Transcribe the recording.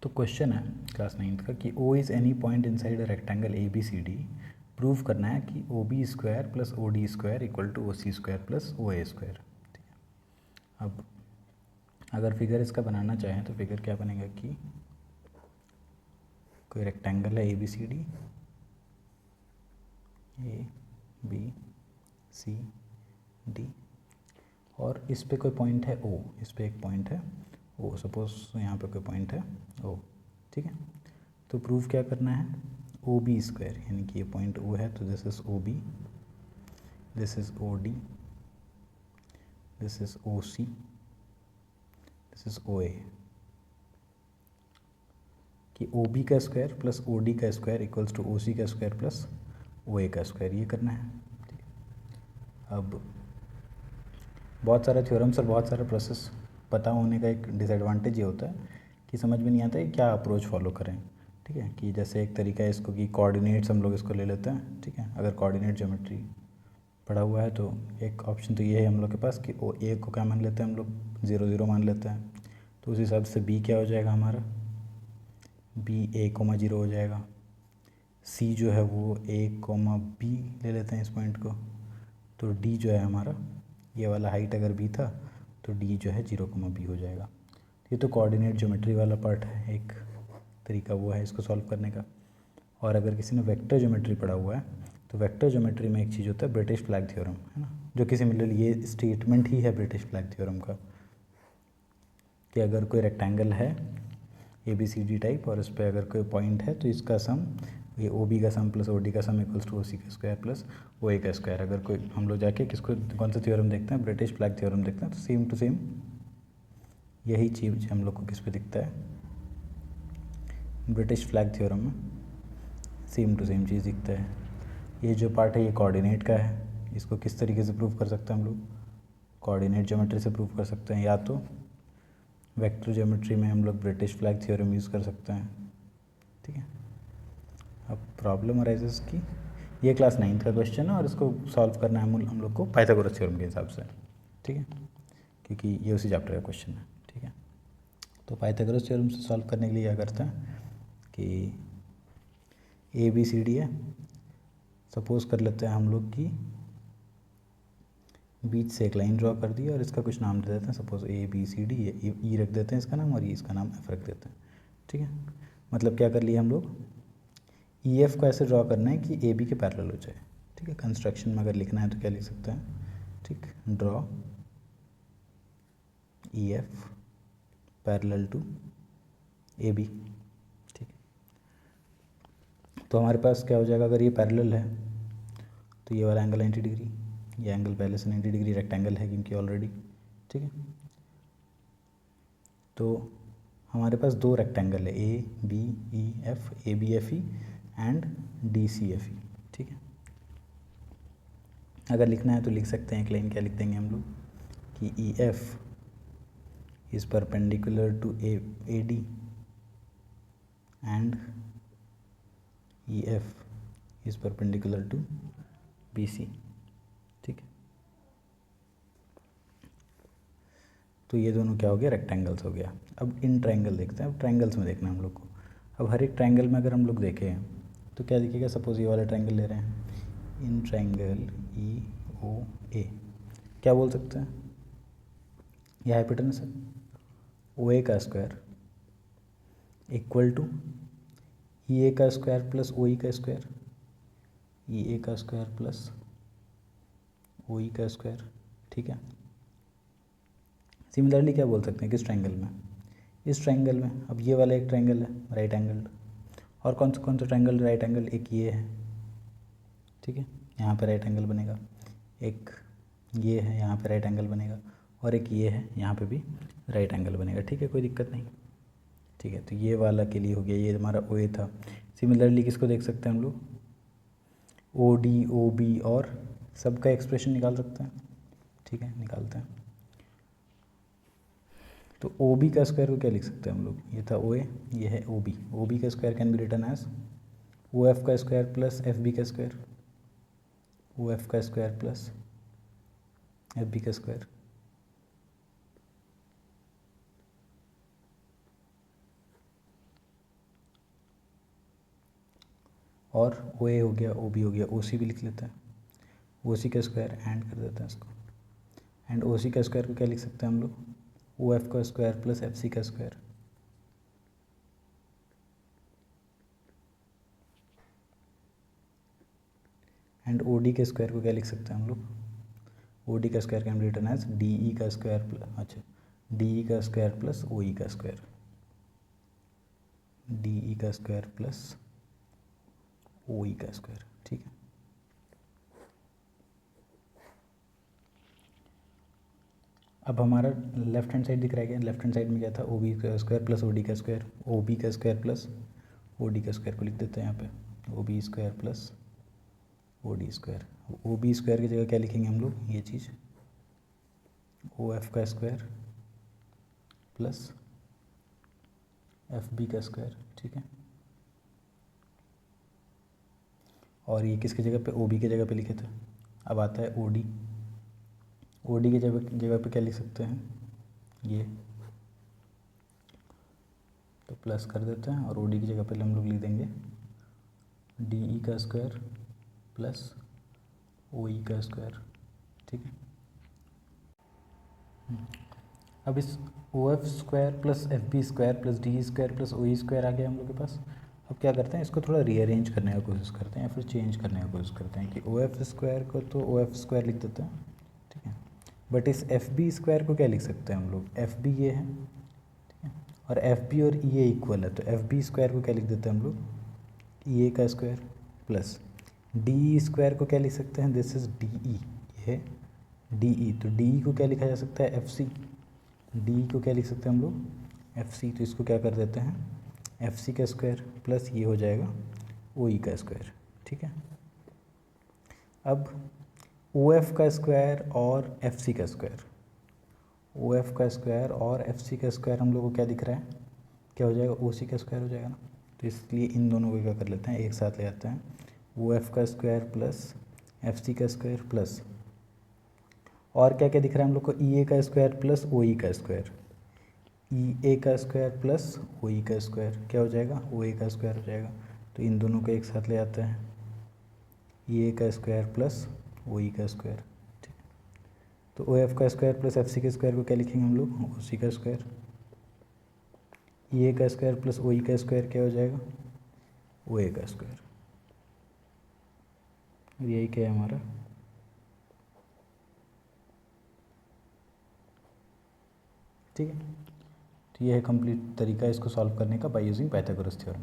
तो क्वेश्चन है class 9th का कि O is any point inside a rectangle A B C D. Prove करना है कि O B square plus O D square equal to O C square plus O A square. ठीक है, अब अगर फिगर इसका बनाना चाहें तो फिगर क्या बनेगा कि कोई रेक्टेंगल है A B C D, A B C D, और इस पे कोई पॉइंट है ओ, इस पे एक पॉइंट है ओ, सपोज यहाँ पे कोई पॉइंट है ओ। ठीक है, तो प्रूव क्या करना है, ओ बी स्क्वायर, यानी कि ये पॉइंट ओ है तो this is O B, this is O D, this is O C, this is O A, कि ओ बी का स्क्वायर प्लस ओ डी का square equals to O C का square plus O ए का square, ये करना है। ठीक है, अब बहुत सारा थ्योरम्स और बहुत सारा प्रोसेस पता होने का एक डिसएडवांटेज ये होता है कि समझ में नहीं आता है क्या अप्रोच फॉलो करें। ठीक है, कि जैसे एक तरीका है इसको कि कोऑर्डिनेट्स हम लोग इसको ले लेते हैं। ठीक है, अगर कोऑर्डिनेट ज्योमेट्री पढ़ा हुआ है तो एक ऑप्शन तो ये है हम लोग के पास कि ओ ए को क्या मान लेते हैं हम लोग, 0 0 मान लेते हैं, तो उस हिसाब से बी क्या हो जाएगा हमारा, बी ए कोमा 0 हो जाएगा। सी जो है वो ए कोमा बी ले लेते हैं इस पॉइंट को, तो डी जो है हमारा, ये वाला हाइट अगर बी था तो डी जो है 0 कोमा बी हो जाएगा। ये तो कोऑर्डिनेट ज्योमेट्री वाला पार्ट है, एक तरीका वो है इसको सॉल्व करने का। और अगर किसी ने वेक्टर ज्योमेट्री पढ़ा हुआ है तो वेक्टर ज्योमेट्री में एक चीज़ होता है ब्रिटिश फ्लैग थ्योरम, है ना, जो कि सिमिलरली ये स्टेटमेंट ही है ब्रिटिश फ्लैग थ्योरम का, कि अगर कोई रेक्टेंगल है A B C D type और उस पर अगर कोई पॉइंट है तो इसका सम, ये ओ बी का सम प्लस ओ डी का सम इक्वल्स टू ओ सी का स्क्वायर प्लस ओ ए का स्क्वायर। अगर कोई हम लोग जाके किसको कौन सा थ्योरम देखते हैं, ब्रिटिश फ्लैग थ्योरम देखते हैं, तो सेम टू सेम यही चीज़ हम लोग को किस पे दिखता है, ब्रिटिश फ्लैग थ्योरम में सेम टू सेम चीज़ दिखता है। ये जो पार्ट है ये कोऑर्डिनेट का है, इसको किस तरीके से प्रूव कर सकते हैं हम लोग, कोऑर्डिनेट ज्योमेट्री से प्रूव कर सकते हैं, या तो वेक्टर ज्योमेट्री में हम लोग ब्रिटिश फ्लैग थ्योरम यूज़ कर सकते हैं। ठीक है, अब प्रॉब्लम अराइजेस की ये क्लास 9th का क्वेश्चन है और इसको सॉल्व करना है हम लोग को पाइथागोरस थ्योरम के हिसाब से। ठीक है, क्योंकि ये उसी चैप्टर का क्वेश्चन है। ठीक है, तो पाइथागोरस थ्योरम से सॉल्व करने के लिए क्या करते हैं कि ए बी सी डी है, सपोज कर लेते हैं हम लोग कि बीच से एक लाइन ड्रॉ कर दी और इसका कुछ नाम दे देते हैं, suppose A B C D, ये ई रख देते हैं इसका नाम और ये इसका नाम एफ रख देते हैं। ठीक है, मतलब क्या कर लिया हम लोग, ई एफ को ऐसे ड्रॉ करना है कि ए बी के पैरेलल हो जाए। ठीक है, कंस्ट्रक्शन में अगर लिखना है तो क्या लिख सकते हैं, ठीक, draw E F parallel to A B. ठीक, तो हमारे पास क्या हो जाएगा, अगर ये पैरेलल है तो ये वाला एंगल 90 डिग्री, ये एंगल पहले से 90 डिग्री रेक्टेंगल है क्योंकि ऑलरेडी। ठीक है, तो हमारे पास दो रेक्टेंगल है, A B E F, A B F E and D C F E. ठीक है, अगर लिखना है तो लिख सकते हैं एक लाइन, क्या लिख देंगे हम लोग कि E F is perpendicular to A D and E F is perpendicular to B C. ठीक है, तो ये दोनों क्या हो गया, रेक्टेंगल्स हो गया। अब इन ट्रायंगल देखते हैं, अब ट्रायंगल्स में देखना है हम लोग को। अब हर एक ट्रायंगल में अगर हम लोग देखें तो क्या दिखेगा, सपोज ये वाला ट्रायंगल ले रहे हैं, इन ट्रायंगल ई ओ ए क्या बोल सकते हैं, यह हाइपोटेनस है, ओ ए का स्क्वायर इक्वल टू ई ए का स्क्वायर प्लस ओ ई का स्क्वायर, ई ए का स्क्वायर प्लस ओ ई का स्क्वायर। ठीक है, सिमिलरली क्या बोल सकते हैं किस ट्रायंगल में, इस ट्रायंगल में। अब ये वाला एक ट्रायंगल है राइट एंगल, और कौन सा ट्रायंगल राइट एंगल, एक ये है। ठीक है, यहाँ पे राइट एंगल बनेगा, एक ये है यहाँ पे राइट एंगल बनेगा, और एक ये है यहाँ पे भी राइट एंगल बनेगा। ठीक है, कोई दिक्कत नहीं। ठीक है, तो ये वाला के लिए हो गया, ये हमारा ओ ए था। सिमिलरली किसको देख सकते हैं हम लोग, ओ डी ओ बी, और सबका एक्सप्रेशन निकाल सकते हैं। ठीक है, निकालते हैं। तो ओ बी का स्क्वायर को क्या लिख सकते हैं हम लोग, ये था ओ ए, ये है ओ बी, ओ बी का square can be written as O F का स्क्वायर प्लस एफ बी का स्क्वायर, ओ एफ का स्क्वायर प्लस एफ बी का स्क्वायर। और ओ ए हो गया, ओ बी हो गया, ओ सी भी लिख लेते हैं, ओ सी का स्क्वायर एंड कर देते हैं इसको, एंड ओ सी का स्क्वायर को क्या लिख सकते हैं हम लोग, ओ एफ का स्क्वायर प्लस एफ सी का स्क्वायर, एंड ओ डी के स्क्वायर को क्या लिख सकते हैं हम लोग, ओ डी का square can be written as D E का स्क्वायर प्लस, अच्छा, डी ई का स्क्वायर प्लस ओ ई का स्क्वायर, डी ई का स्क्वायर प्लस ओ ई का स्क्वायर, ठीक है। अब हमारा लेफ्ट हैंड साइड दिख रहा है क्या, लेफ्ट हैंड साइड में क्या था, ओ बी का स्क्वायर प्लस ओ डी का स्क्वायर, ओ बी का स्क्वायर प्लस ओ डी का स्क्वायर को लिख देते हैं यहाँ पे, O B square plus O D square, O B square की जगह क्या लिखेंगे हम लोग, ये चीज़ ओ एफ का स्क्वायर प्लस एफ बी का स्क्वायर, ठीक है। और ये किसकी जगह पे, ओ बी की जगह पे लिखे थे। अब आता है ओ डी, ओ डी की जगह पे क्या लिख सकते हैं, ये तो प्लस कर देते हैं, और ओ डी की जगह पे हम लोग लिख देंगे डी ई का स्क्वायर प्लस ओ ई का स्क्वायर, ठीक है। अब इस O F square plus F B square plus D square plus O E square आ गया हम लोग के पास। अब क्या करते हैं, इसको थोड़ा रीअरेंज करने का कोशिश करते हैं या फिर चेंज करने का कोशिश करते हैं कि ओ एफ स्क्वायर को तो ओ एफ स्क्वायर लिख देते हैं, ठीक है। बट इस एफ बी स्क्वायर को क्या लिख सकते हैं हम लोग, एफ बी ये है, ठीक है, और एफ बी और ई ए इक्वल है, तो एफ बी स्क्वायर को क्या लिख देते हैं हम लोग, ई ए का स्क्वायर प्लस डी स्क्वायर को क्या लिख सकते हैं, दिस इज डी ई, ये है डी ई, तो डी ई को क्या लिखा जा सकता है, एफ सी, डी को क्या लिख सकते हैं हम लोग, एफ सी, तो इसको क्या कर देते हैं, एफ सी का स्क्वायर प्लस ये हो जाएगा ओ ई का स्क्वायर, ठीक है। अब ओ एफ का स्क्वायर और एफ सी का स्क्वायर, ओ एफ का स्क्वायर और एफ सी का स्क्वायर हम लोग को क्या दिख रहा है, क्या हो जाएगा, ओ सी का स्क्वायर हो जाएगा ना, तो इसलिए इन दोनों को क्या कर लेते हैं, एक साथ ले आते हैं, ओ एफ का स्क्वायर प्लस एफ सी का स्क्वायर प्लस, और क्या क्या दिख रहा है हम लोग को, ई ए का स्क्वायर प्लस ओ ई का स्क्वायर, ई ए का स्क्वायर प्लस ओ ई का स्क्वायर क्या हो जाएगा, ओ ए का स्क्वायर हो जाएगा, तो इन दोनों को एक साथ ले आते हैं, ई ए का स्क्वायर प्लस ओ ई का स्क्वायर, ठीक है। तो ओ एफ का स्क्वायर प्लस एफ सी के स्क्वायर को क्या लिखेंगे हम लोग, ओ सी का स्क्वायर, ई ए का स्क्वायर प्लस ओ ई का स्क्वायर क्या हो जाएगा, ओ ए का स्क्वायर, और यही क्या है हमारा, ठीक है। तो ये है कंप्लीट तरीका इसको सॉल्व करने का बाय यूजिंग पाइथागोरस थ्योरम।